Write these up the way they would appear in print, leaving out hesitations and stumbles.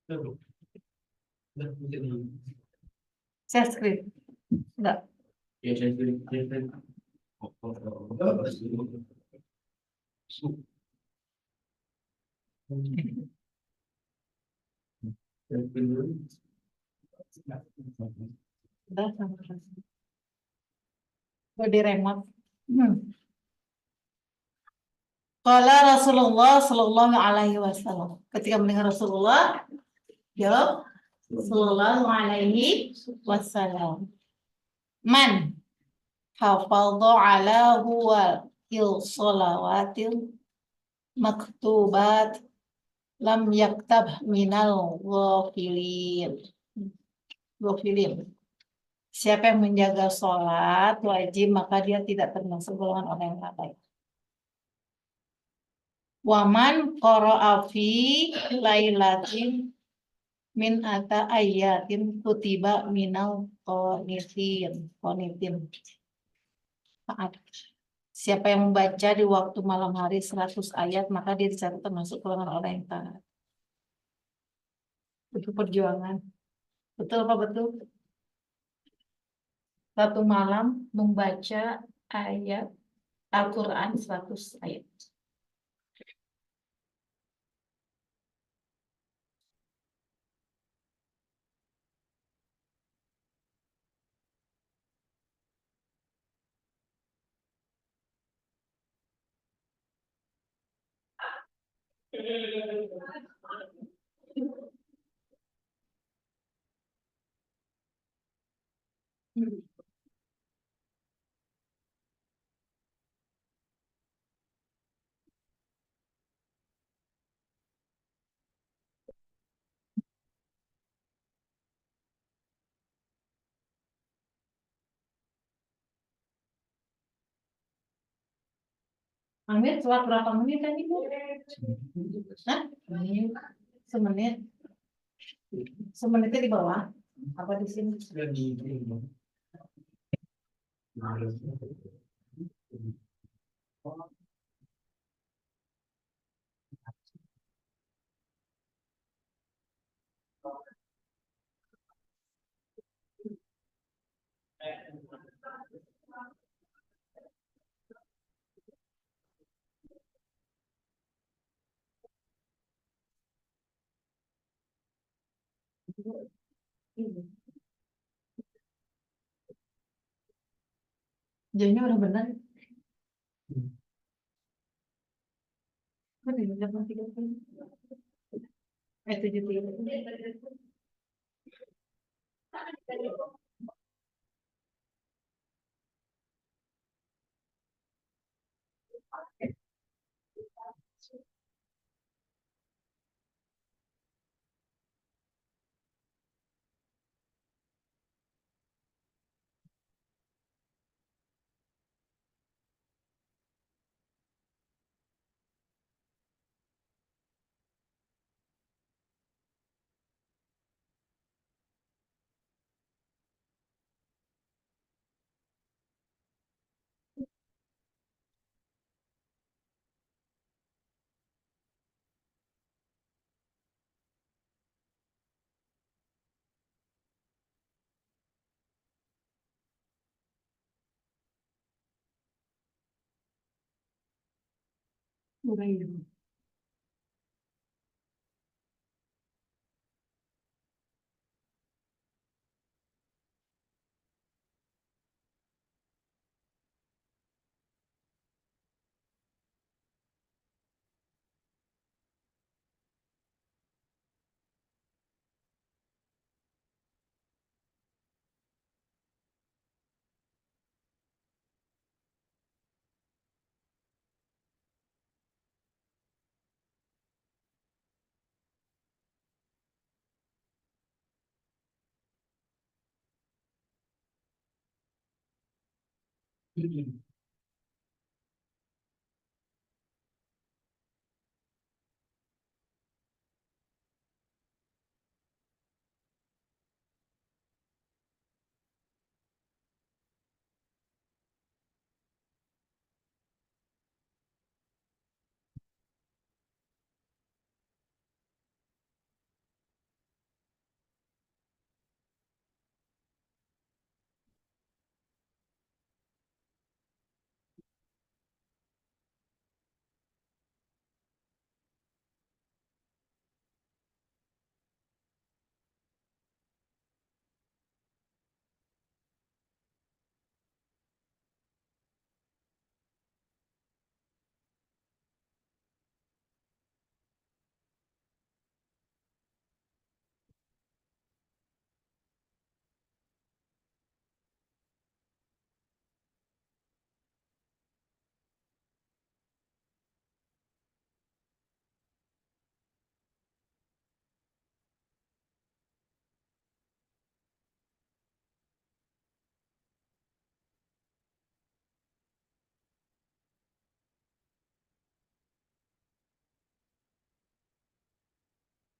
Share screen. Enggak. Udah sama. Udah di remote. Qala Rasulullah Sallallahu Alaihi Wasallam. Ketika mendengar Rasulullah, jawab Sallallahu Alaihi Wasallam. Man hafadha ala huwa il salawatil maktubat lam yaktab minal ghafilin. Ghafilin. Siapa yang menjaga sholat wajib maka dia tidak termasuk golongan orang yang lalai. Waman qara'a fi lailatin min ata ayatin kutiba minal qanitin. Maaf. Siapa yang membaca di waktu malam hari 100 ayat maka dia dicatat termasuk golongan orang yang taat. Itu perjuangan. Betul apa betul? Satu malam membaca ayat Al-Quran 100 ayat. Amir telat berapa menit tadi Bu? Hah? Semenit. Semenitnya di bawah. Apa di sini? Jamnya udah benar. Kok di 8.30? 7.30. Udah ya.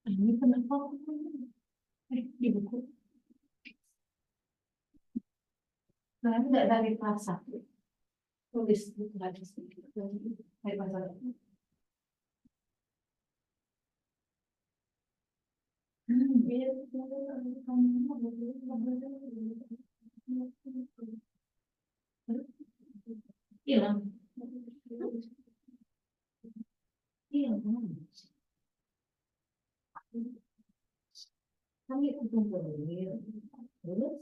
Ini kenapa? Di buku. Nah, enggak dari kelas 1. Tulis buku hadis dari bahasa Arab. Iya. Hilang. Hilang. Kami kumpulin. Terus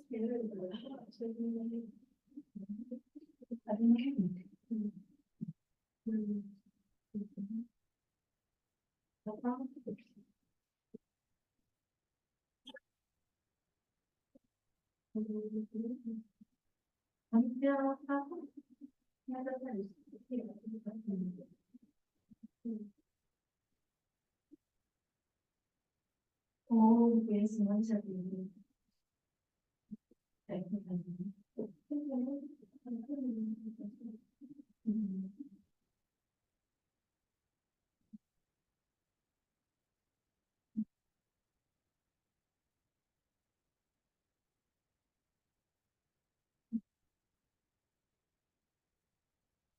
oh, biasanya seperti ini.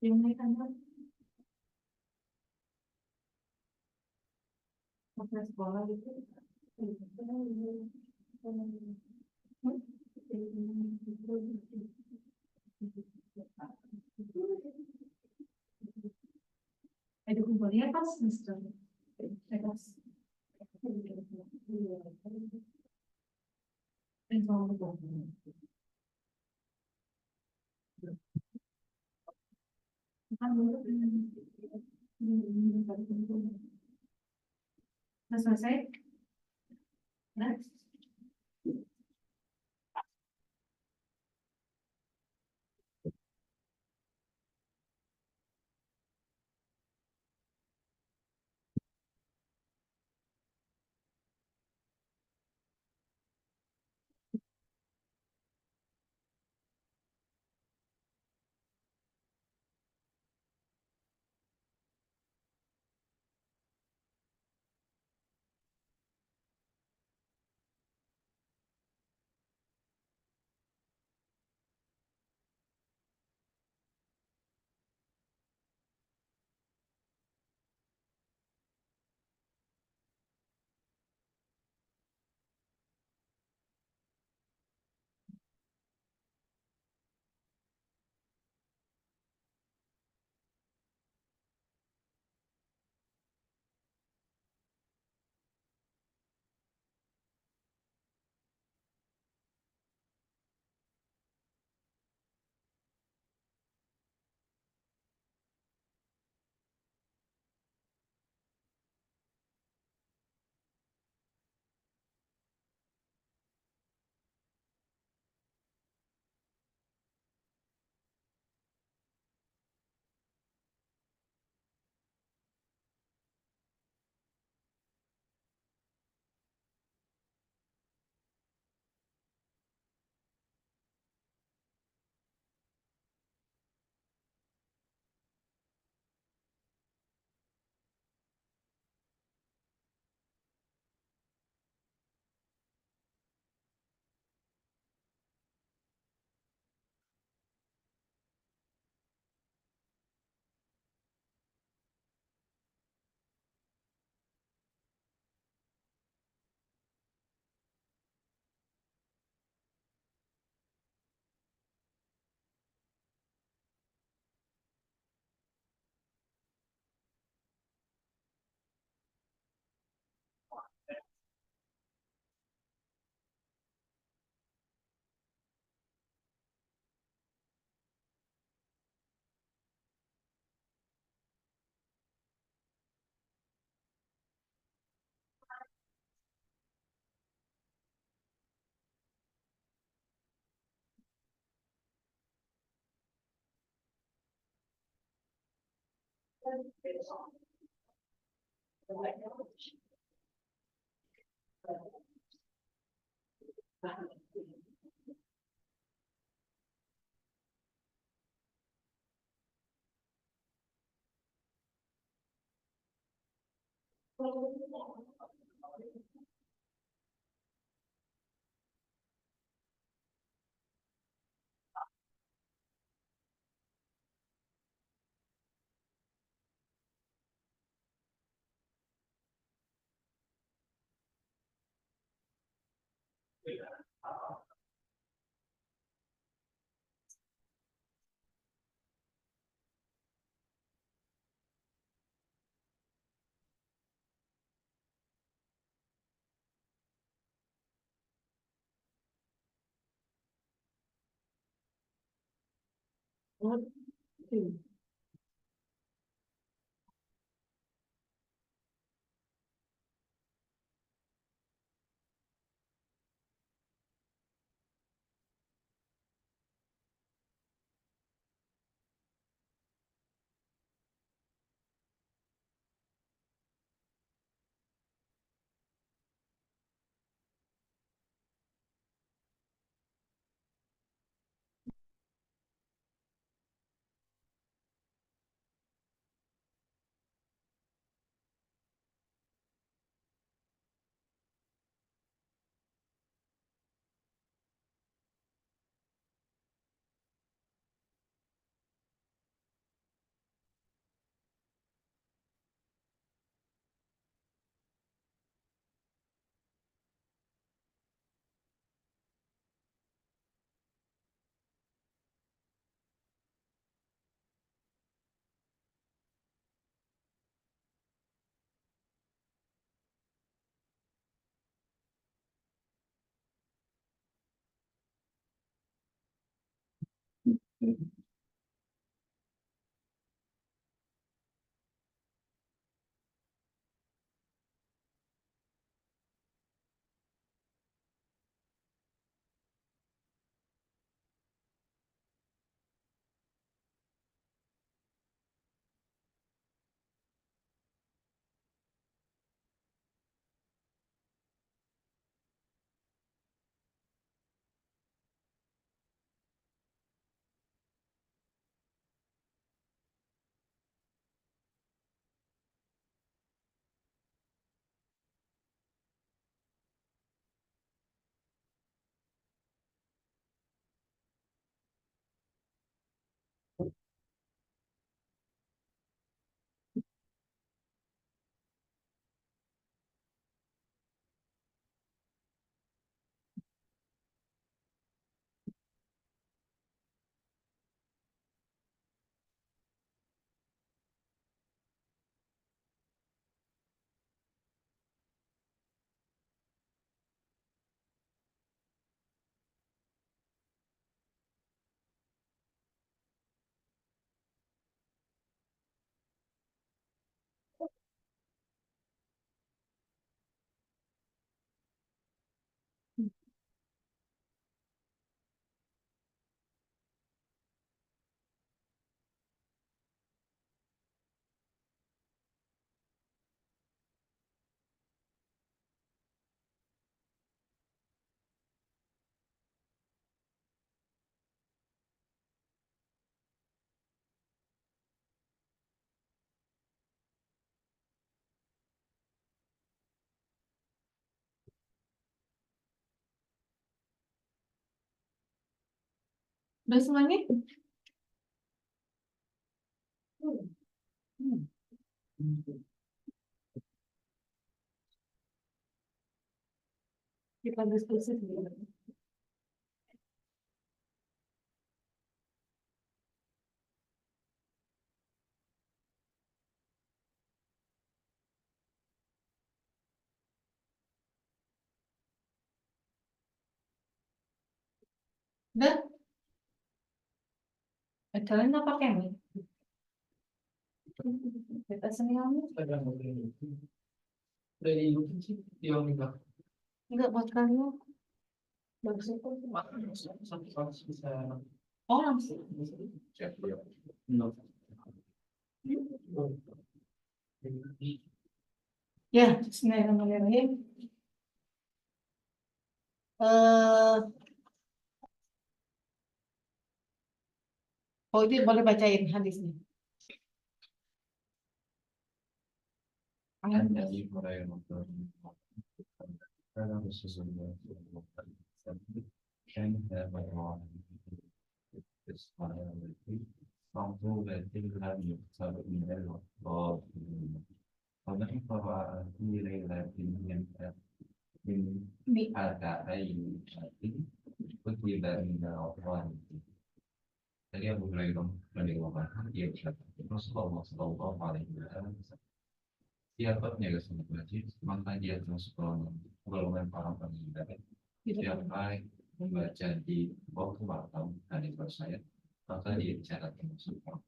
Yang mereka pas sekolah gitu. Ada kumpulnya pas semester. Pas. Udah selesai? Nah, Udah semuanya? Kita diskusi dulu. Udah? Kalian nggak pakai nih? Kita semuanya? Enggak buat kalian. Bagus itu. Oh langsung. Ya, Bismillahirrahmanirrahim. Oh itu boleh bacain hadisnya. عن أبي هريرة كان رسول الله صلى الله عليه وسلم كان يتابع إسرائيل مغضوبة لم يكتب من الأخبار ومن قرأ في ليلة من هاتين كتب من الأخبار. Jadi Abu Hurairah radhiyallahu dia berkata, Rasulullah Shallallahu Alaihi Wasallam siapa penjaga sunnah wajib maka dia termasuk golongan para penjaga. Siapa membaca di waktu malam hari saya maka dia dicatat termasuk orang.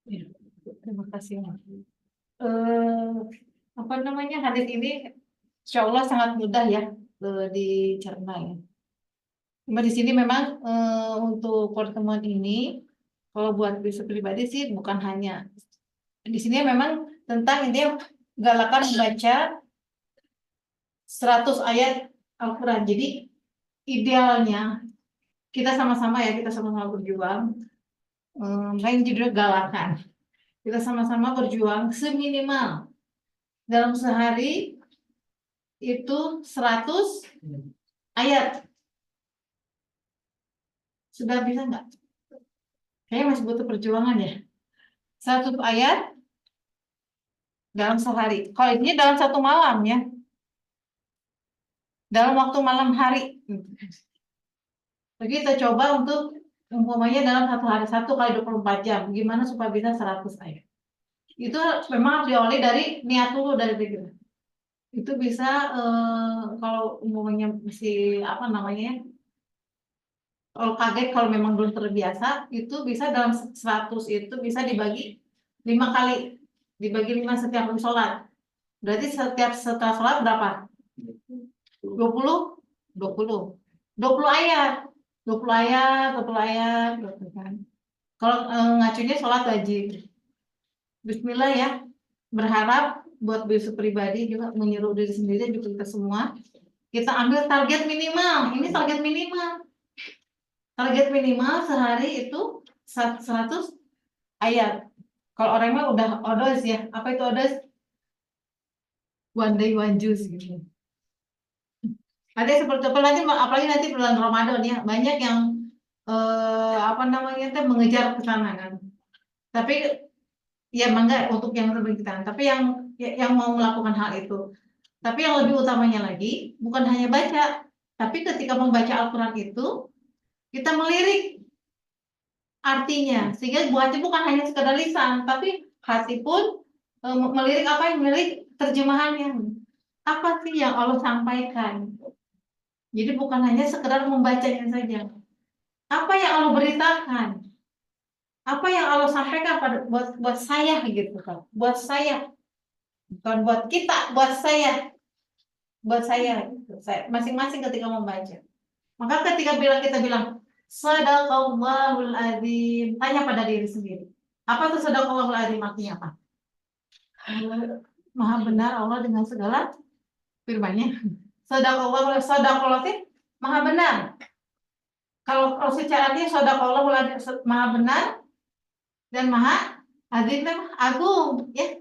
Ya, terima kasih. Apa namanya, hadis ini insya Allah sangat mudah ya dicerna ya. Cuma di sini memang untuk pertemuan ini, kalau buat bisa pribadi sih bukan hanya di sini memang tentang ini galakan membaca 100 ayat Al-Quran. Jadi idealnya kita sama-sama ya, kita sama-sama berjuang. Lain judul galakan. Kita sama-sama berjuang seminimal dalam sehari itu 100 ayat. Sudah bisa nggak? Kayaknya masih butuh perjuangan ya. 100 ayat dalam sehari. Kalau ini dalam satu malam ya. Dalam waktu malam hari. Jadi kita coba untuk umpamanya dalam satu hari, 1 kali 24 jam. Gimana supaya bisa 100 ayat. Itu memang harus diawali dari niat dulu dari diri. Itu bisa kalau umpamanya masih apa namanya ya, kalau kaget kalau memang belum terbiasa, itu bisa dalam 100 itu bisa dibagi 5 kali, dibagi 5 setiap sholat. Berarti setiap setelah sholat berapa? 20 20 20 ayat, 20 ayat, 20 ayat, gitu kan. Kalau ngacunya sholat wajib. Bismillah ya. Berharap buat besok pribadi juga menyuruh diri sendiri juga kita semua. Kita ambil target minimal. Ini target minimal. Target minimal sehari itu 100 ayat. Kalau orang mah udah odos ya. Apa itu odos? One day one juice gitu. Ada seperti apa nanti, apalagi nanti bulan Ramadan ya, banyak yang apa namanya teh mengejar ke sana kan. Tapi ya mangga untuk yang berkegiatan, tapi yang mau melakukan hal itu. Tapi yang lebih utamanya lagi bukan hanya baca, tapi ketika membaca Al-Qur'an itu kita melirik artinya, sehingga buatnya bukan hanya sekedar lisan, tapi hati pun melirik apa yang melirik terjemahannya. Apa sih yang Allah sampaikan? Jadi bukan hanya sekedar membacanya saja. Apa yang Allah beritakan? Apa yang Allah sampaikan buat saya gitu kan? Buat saya, bukan buat kita, buat saya. Gitu. Saya masing-masing ketika membaca. Maka ketika kita bilang Shadaqallahul Adzim, tanya pada diri sendiri. Apa itu Shadaqallahul Adzim, artinya apa? Maha benar Allah dengan segala firman-Nya. Shadaqallah maha benar. Kalau secara artinya Shadaqallahul Adzim, maha benar dan maha adzim, agung ya.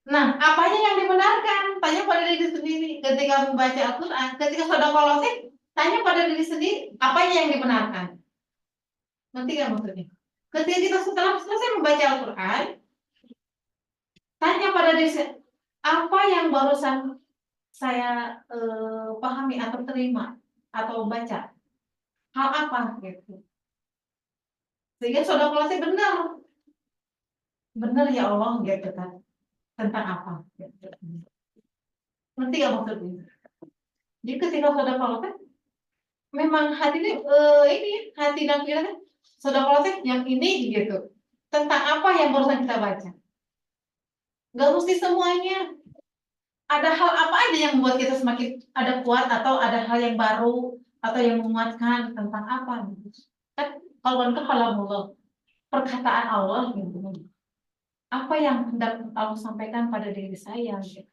Nah, apanya yang dibenarkan? Tanya pada diri sendiri. Ketika membaca Al-Quran, ketika Shadaqallah, tanya pada diri sendiri, apanya yang dibenarkan? Nanti kan maksudnya. Ketika kita setelah selesai membaca Al-Quran, tanya pada diri sendiri, apa yang barusan saya pahami atau terima atau baca? Hal apa gitu? Sehingga Shadaqallah benar. Benar ya Allah gitu kan. Tentang apa? Gitu. Nanti kan maksudnya. Jadi ketika Shadaqallah memang hatinya ini hati dan pikiran Shadaqallah yang ini gitu. Tentang apa yang barusan kita baca? Gak mesti semuanya. Ada hal apa aja yang membuat kita semakin ada kuat, atau ada hal yang baru atau yang menguatkan tentang apa? Kan kalau Allah, perkataan Allah gitu. Apa yang hendak Allah sampaikan pada diri saya gitu.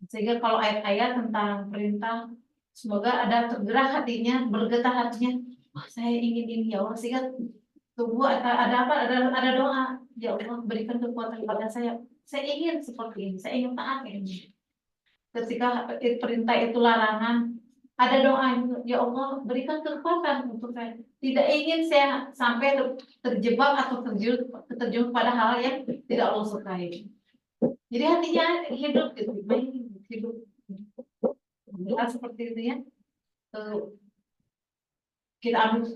Sehingga kalau ayat-ayat tentang perintah, semoga ada tergerak hatinya, bergetar hatinya. Oh, saya ingin ini ya Allah, sehingga tubuh ada apa? Ada doa. Ya Allah, berikan kekuatan kepada saya. Saya ingin seperti ini. Saya ingin taat ini. Ketika perintah itu larangan, ada doa. Ya Allah, berikan kekuatan untuk saya. Tidak ingin saya sampai terjebak atau terjun pada hal yang tidak Allah sukai. Jadi hatinya hidup gitu, hidup. Seperti itu ya. Kita ambil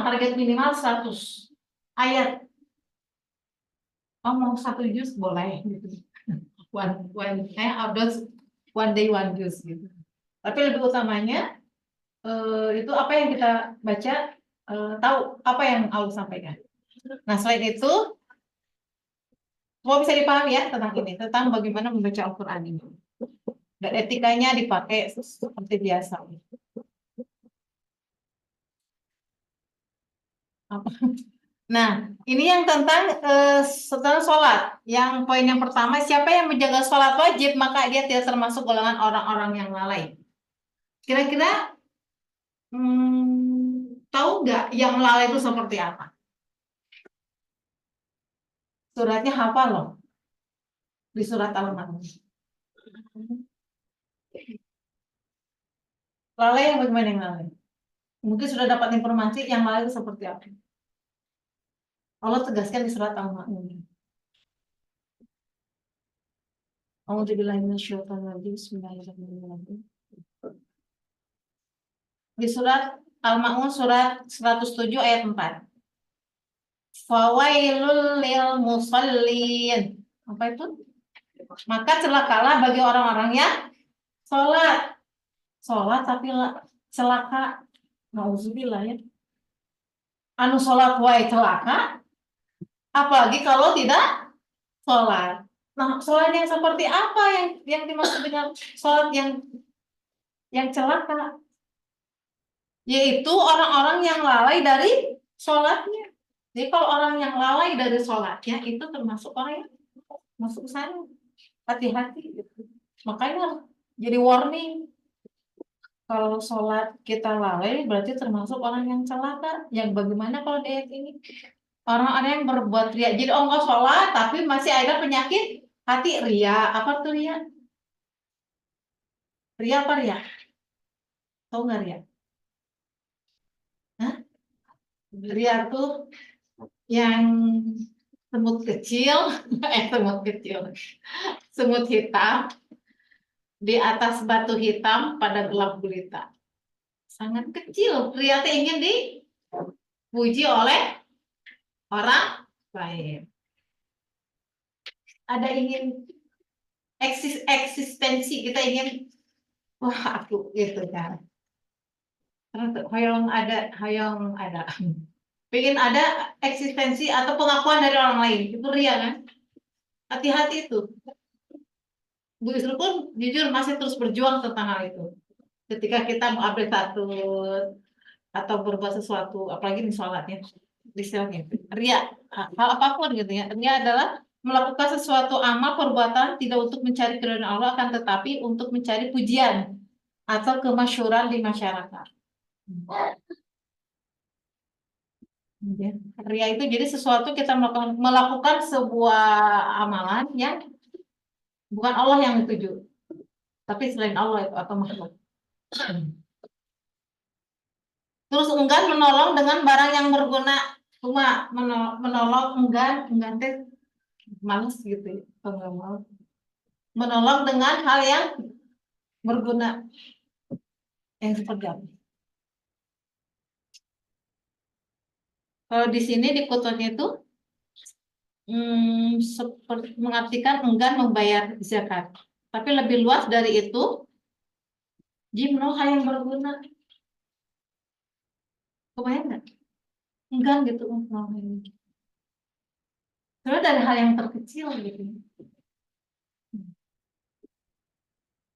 target minimal 100 ayat. Oh, mau 1 juz boleh gitu. One day one juz gitu. Tapi lebih utamanya itu apa yang kita baca tahu apa yang Allah sampaikan. Nah, selain itu, semua bisa dipahami ya tentang ini, tentang bagaimana membaca Al-Quran ini. Dan etikanya dipakai seperti biasa. Nah, ini yang tentang setelah sholat. Yang poin yang pertama, siapa yang menjaga sholat wajib, maka dia tidak termasuk golongan orang-orang yang lalai. Kira-kira tahu nggak yang lalai itu seperti apa? Suratnya hafal loh, di surat Al-Ma'idah. Lalai yang bagaimana yang lalai? Mungkin sudah dapat informasi yang lalai itu seperti apa. Allah tegaskan di surat Al-Ma'idah. Bismillahirrahmanirrahim. Di surat Al-Ma'un surat 107 ayat 4. Fawailul lil musallin. Apa itu? Maka celakalah bagi orang-orang yang sholat. Sholat tapi celaka. Nauzubillah ya. Anu sholat wae celaka. Apalagi kalau tidak sholat. Nah, sholat yang seperti apa yang dimaksud dengan sholat yang celaka? Yaitu orang-orang yang lalai dari sholatnya. Jadi kalau orang yang lalai dari sholatnya itu termasuk orang yang masuk sana. Hati-hati gitu. Makanya jadi warning. Kalau sholat kita lalai berarti termasuk orang yang celaka. Yang bagaimana kalau di ayat ini? Orang-orang yang berbuat ria. Jadi enggak sholat tapi masih ada penyakit hati ria. Apa tuh ria? Ria apa ria? Tahu nggak ria? Hah? Ria tuh yang semut kecil, semut kecil, semut hitam di atas batu hitam pada gelap gulita. Sangat kecil. Ria teh ingin dipuji oleh orang lain. Ada ingin eksistensi, kita ingin wah aku gitu kan. Hayong ada. Pengen ada eksistensi atau pengakuan dari orang lain. Itu ria kan? Hati-hati itu. Bu Isru pun jujur masih terus berjuang tentang hal itu. Ketika kita mau update status atau berbuat sesuatu, apalagi di sholatnya, istilahnya ria, hal apapun gitu ya. Ria adalah melakukan sesuatu amal perbuatan tidak untuk mencari keridhaan Allah, akan tetapi untuk mencari pujian atau kemasyhuran di masyarakat. Ya. Ria itu jadi sesuatu kita melakukan sebuah amalan yang bukan Allah yang dituju, tapi selain Allah itu atau makhluk. Terus enggan menolong dengan barang yang berguna, cuma menolong enggan teh males gitu ya, enggak mau. Menolong dengan hal yang berguna yang seperti apa? Kalau di sini di kututnya itu seperti mengartikan enggan membayar zakat. Tapi lebih luas dari itu, jimno hal yang berguna. Kebayang nggak? Enggan gitu menolong ini. Sebenarnya dari hal yang terkecil gitu.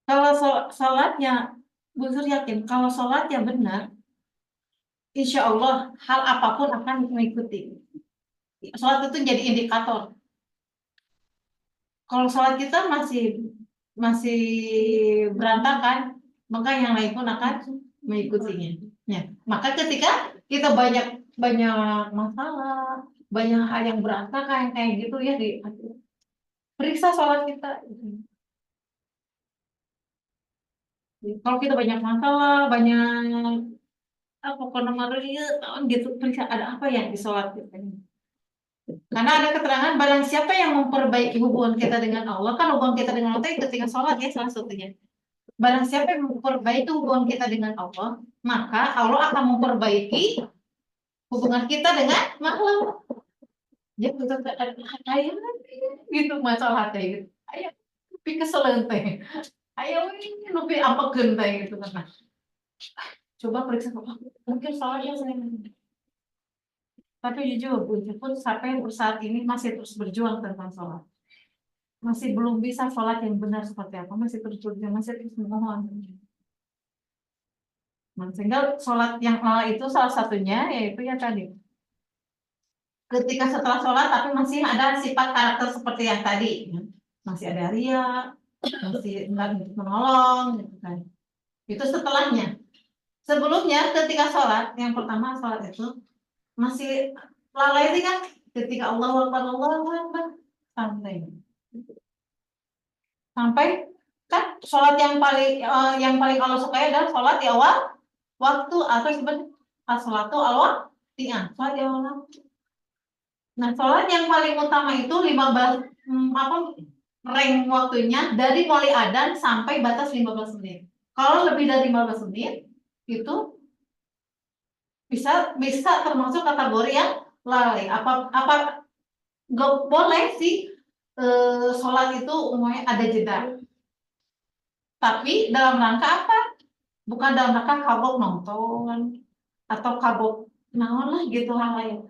Kalau sholatnya, Bu Sur yakin kalau sholatnya benar, insya Allah hal apapun akan mengikuti. Sholat itu jadi indikator. Kalau sholat kita masih berantakan, maka yang lain pun akan mengikutinya. Ya. Maka ketika kita banyak banyak masalah, banyak hal yang berantakan kayak gitu ya, periksa sholat kita. Kalau kita banyak masalah, banyak apa gitu, periksa ada apa ya di sholat kita. Karena ada keterangan barang siapa yang memperbaiki hubungan kita dengan Allah, kan hubungan kita dengan Allah itu ketika sholat ya salah satunya. Barang siapa yang memperbaiki hubungan kita dengan Allah, maka Allah akan memperbaiki hubungan kita dengan makhluk. Ya betul ayo gitu masalah teh gitu. Ayo tapi keselen teh. Ayo ini lebih apa teh gitu kan. Coba periksa mungkin salahnya saya. Tapi jujur, pun sampai saat ini masih terus berjuang tentang sholat. Masih belum bisa sholat yang benar seperti apa, masih terus berjuang, masih terus memohon. Nah, sehingga sholat yang itu salah satunya yaitu ya tadi. Ketika setelah sholat tapi masih ada sifat karakter seperti yang tadi, ya. Masih ada ria, masih enggak untuk menolong, gitu kan. Itu setelahnya. Sebelumnya ketika sholat, yang pertama sholat itu masih lalai sih kan, ketika Allahu Akbar, santai. Sampai kan sholat yang paling Allah sukai adalah sholat di awal waktu atau sebenarnya as-sholatu al-waqtiyah, sholat di awal waktu. Nah, sholat yang paling utama itu 15 rank waktunya dari mulai adzan sampai batas 15 menit. Kalau lebih dari 15 menit itu bisa termasuk kategori yang lalai. Apa nggak boleh sih sholat itu umumnya ada jeda. Tapi dalam rangka apa? Bukan dalam rangka kagok nonton atau kagok naon lah gitu hal lain.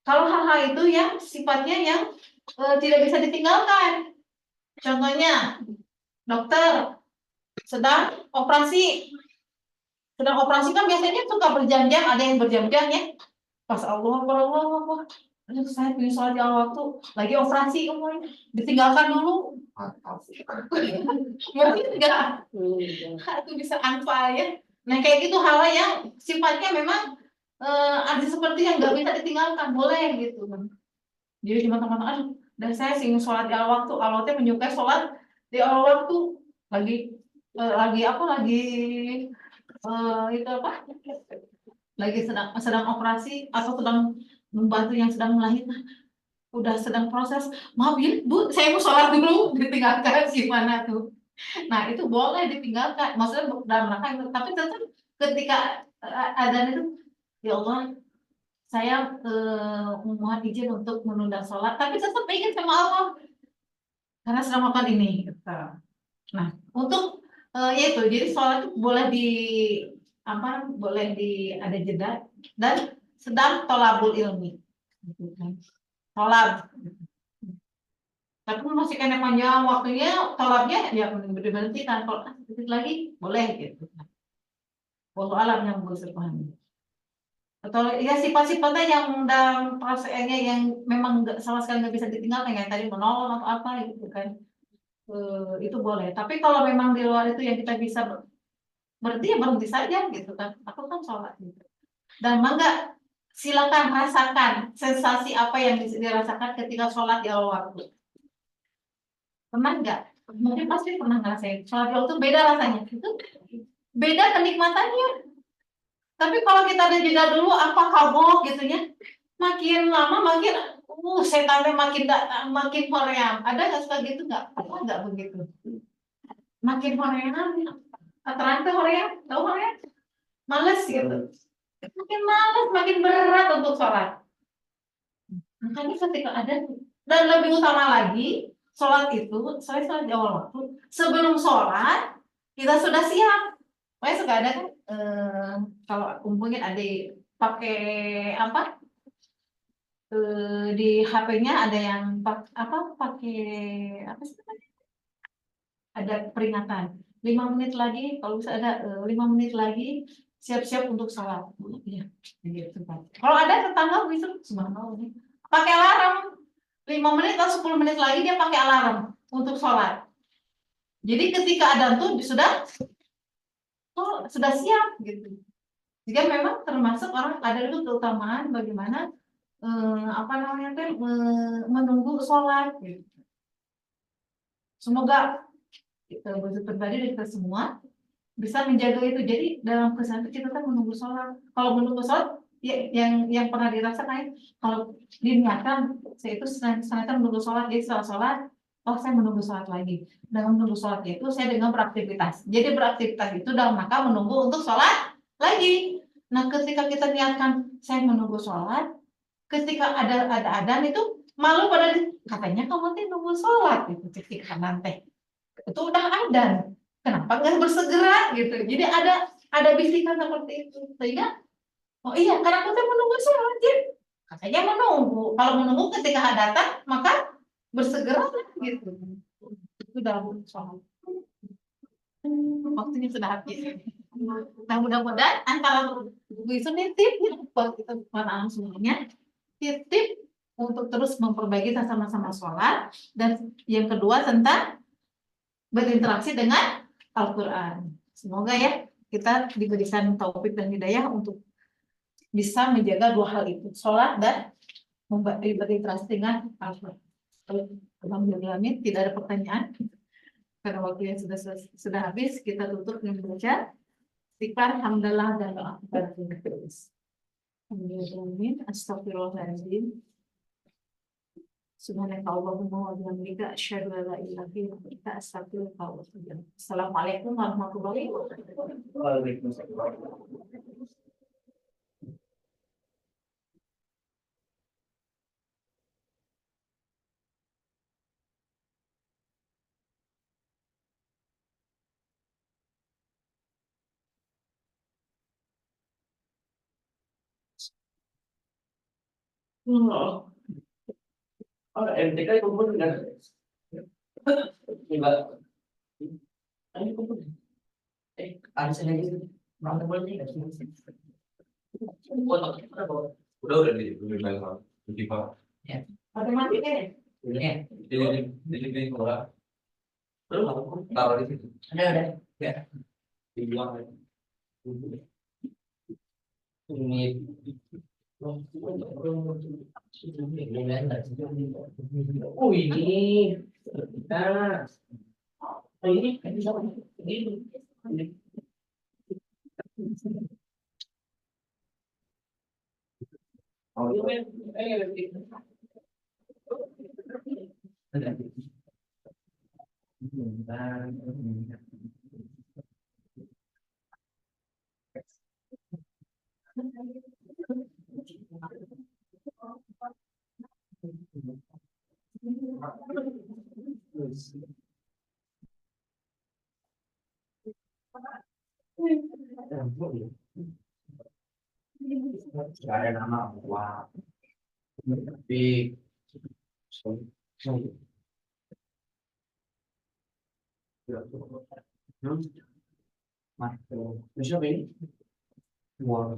Kalau hal-hal itu yang sifatnya yang tidak bisa ditinggalkan. Contohnya, dokter sedang operasi. Sedang operasi kan biasanya suka berjam-jam, ada yang berjam-jam ya. Pas Allah, aduh, saya pilih sholat di awal waktu, lagi operasi umurnya, ditinggalkan dulu. Ngerti enggak? Itu bisa anfa ya. Nah kayak gitu hal yang sifatnya memang ada seperti yang nggak bisa ditinggalkan, boleh gitu. Jadi cuma teman-teman, dan saya sing sholat di awal waktu, awalnya menyukai sholat di awal waktu, lagi apa lagi itu apa? Lagi sedang operasi atau sedang membantu yang sedang melahirkan, udah sedang proses, maaf ya Bu, saya mau sholat dulu, ditinggalkan gimana tuh. Nah itu boleh ditinggalkan, maksudnya dalam rangka itu, tapi tetap ketika adzan itu, ya Allah saya mohon izin untuk menunda sholat, tapi tetap ingat sama Allah karena sedang melakukan ini. Gitu. Nah untuk yaitu jadi sholat itu boleh boleh ada jeda dan sedang tolabul ilmi, gitu kan. Tolab. Tapi masih kena panjang waktunya, tolabnya ya berhenti kan, kalau sedikit lagi boleh gitu. Wallahu alam yang bisa pahami. Atau ya sifat-sifatnya yang dalam prosesnya yang memang sama sekali nggak bisa ditinggalkan kayak tadi menolong atau apa gitu kan. Itu boleh. Tapi kalau memang di luar itu yang kita bisa berhenti ya berhenti saja gitu kan. Aku kan sholat gitu. Dan mangga silakan rasakan sensasi apa yang dirasakan ketika sholat di awal waktu. Pernah nggak? Mungkin pasti pernah ngerasain. Sholat di awal itu beda rasanya. Itu beda kenikmatannya. Tapi kalau kita ada jeda dulu apa kabok gitu ya, makin lama makin setannya makin hoream. Ada nggak suka gitu nggak? Apa nggak begitu? Makin hoream, terang tuh hoream, tahu hoream? Males gitu. Makin males, makin berat untuk sholat. Makanya ketika ada dan lebih utama lagi, sholat itu, saya sholat di awal waktu. Sebelum sholat kita sudah siap. Saya suka ada kan, kalau mungkin ada pakai apa? Di HP-nya ada yang pakai apa sih namanya? Ada peringatan 5 menit lagi, kalau bisa ada 5 menit lagi siap-siap untuk sholat. Ya, gitu kan. Kalau ada tetangga bisa subhanallah pakai alarm 5 menit atau 10 menit lagi dia pakai alarm untuk sholat. Jadi ketika adzan tuh sudah siap gitu. Jika memang termasuk orang ada dulu keutamaan bagaimana menunggu sholat gitu. Semoga kita pribadi dan kita semua bisa menjaga itu. Jadi dalam kesan kita kan menunggu sholat. Kalau menunggu sholat ya, yang pernah dirasakan, kalau diniatkan saya itu sengaja menunggu sholat, jadi setelah sholat saya menunggu sholat lagi. Dengan menunggu sholat itu saya dengan beraktivitas. Jadi beraktivitas itu dalam rangka menunggu untuk sholat lagi. Nah ketika kita niatkan saya menunggu sholat, ketika ada adzan itu malu pada katanya kamu nanti nunggu sholat gitu ketika nanti itu udah adzan kenapa nggak bersegera gitu. Jadi ada bisikan seperti itu sehingga oh iya karena aku menunggu sholat ya Makanya menunggu. Kalau menunggu ketika datang, maka bersegera gitu. Itu dalam soal. Waktunya sudah habis. Nah, mudah-mudahan antara buku itu nitip buat kita para anak semuanya, titip untuk terus memperbaiki dan sama-sama sholat. Dan yang kedua tentang berinteraksi dengan Al-Quran. Semoga ya kita diberikan taufik dan hidayah untuk bisa menjaga dua hal itu, sholat dan berinteraksi dengan Al-Quran. Alhamdulillah, tidak ada pertanyaan. Karena waktunya sudah habis, kita tutup dengan membaca istighfar, hamdalah, dan doa kepada Tuhan. Alhamdulillah, astagfirullahaladzim. Subhanaka Allahumma wa bihamdika asyhadu an la ilaha illa anta astaghfiruka wa atubu ilaik. Assalamualaikum warahmatullahi wabarakatuh. Waalaikumsalam. Oh, MTK kumpul dengan enggak. Ini kumpul. Ada saya lagi. Mana boleh enggak sih? Udah di belakang. Di Pak. Ada mati deh. Ini. Di sekolah. Belum aku. Taruh di situ. Ada. Ya. Dibuang. Ini. Oh ini. Nah. Ini. Gak ada nama wah tapi siapa ini? Wah,